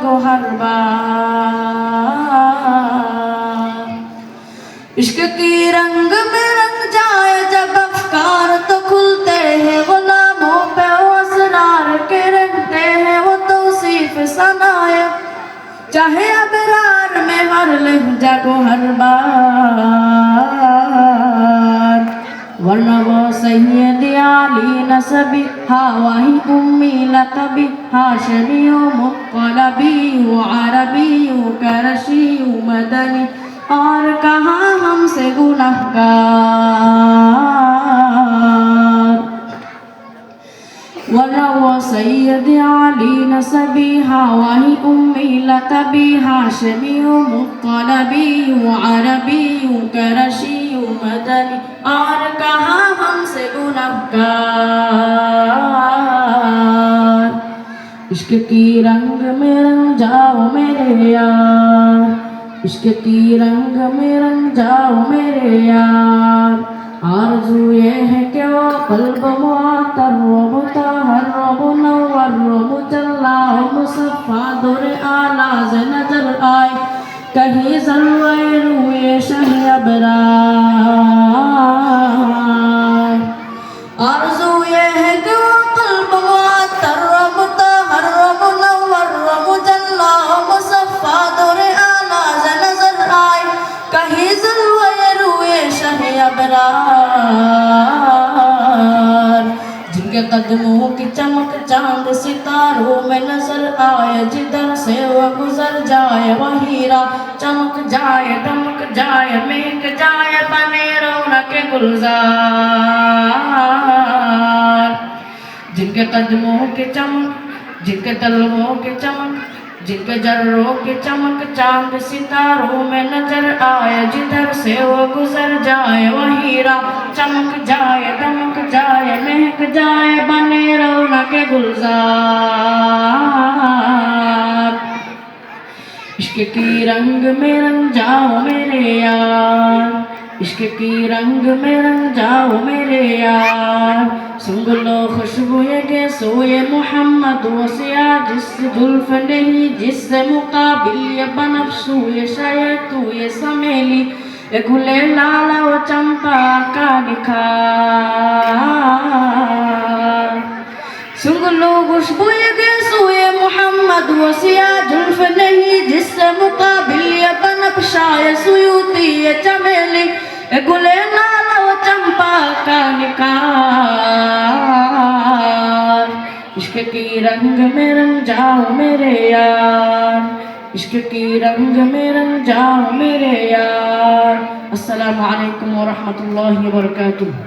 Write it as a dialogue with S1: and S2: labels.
S1: जागो हर बार। इश्क की रंग में रंग जाए जब अफकार तो खुलते हैं गुलामों पे वो असरार के रखते हैं वो तौसीफ सनाए, चाहे अबरार में हर लहजा को हर बार। वरना वो सैयद आली नसबी हाँ वही उम्मी लकबी हाशमी मुत्तलबी अरबी करशी मदनी और कहाँ हमसे गुनहगार। वरना वो सैयद आली नसबी हाँ वही उम्मी लकबी हाशमी मुत्तलबी अरबी करशी मदनी और कहाँ हमसे गुनहगार। इश्क की रंग में रंग जाओ मेरे यार, इश्क की रंग में रंग जाओ मेरे यार। आरज़ू ये है कि वो क़ल्ब मुअत्तर व मुतहहर व मुनव्वर व मुजल्ला व मुसफ़्फ़ा दुर आला से नजर आए, कहीं ज़र्रे रूए शह अबरार। आरज़ू ये है कि वो क़ल्ब मुअत्तर व मुतहहर व मुनव्वर व मुजल्ला व मुसफ़्फ़ा दुर आला से नजर आए, कहीं ज़र्रे रूए शह अबरार। जिनके कदमों की चमक चांद सितारों में नजर आए, जिधर से वो गुजर जाए वही राह चमक जाए दमक जाए महक जाए बने रौनक गुलजार। जिनके कदमों की चमक जिनके तलवों की चमक जिनके जर्रों की चमक चांद सितारों में नजर आए, जिधर से वो गुजर जाए वही राह चमक जाए दमक जाए महक जाए बने रौनक गुलजार। इश्क की रंग में रंग जाओ मेरे यार, इश्क की रंग में रंग जाओ मेरे यार। सुंग लो खुशबू के सोए मोहम्मद वसिया जिससे जुल्फ नहीं जिससे मुकाबिल ये बनफ्सू ये शायद तू ये समेली ये खुले लाला वो चंपा का निखार। सुंग लो खुशबू के सोए मोहम्मद वसिया जुल्फ नहीं जिससे मुकाबिल ये बनफ्शा ये सुयूती ये चमेली ये खुले लाला वो चंपा का निखार। इश्क की रंग में रंग जाओ मेरे यार, इश्क की रंग में रंग जाओ मेरे यार। अस्सलामु अलैकुम व रहमतुल्लाहि व बरकातुहू।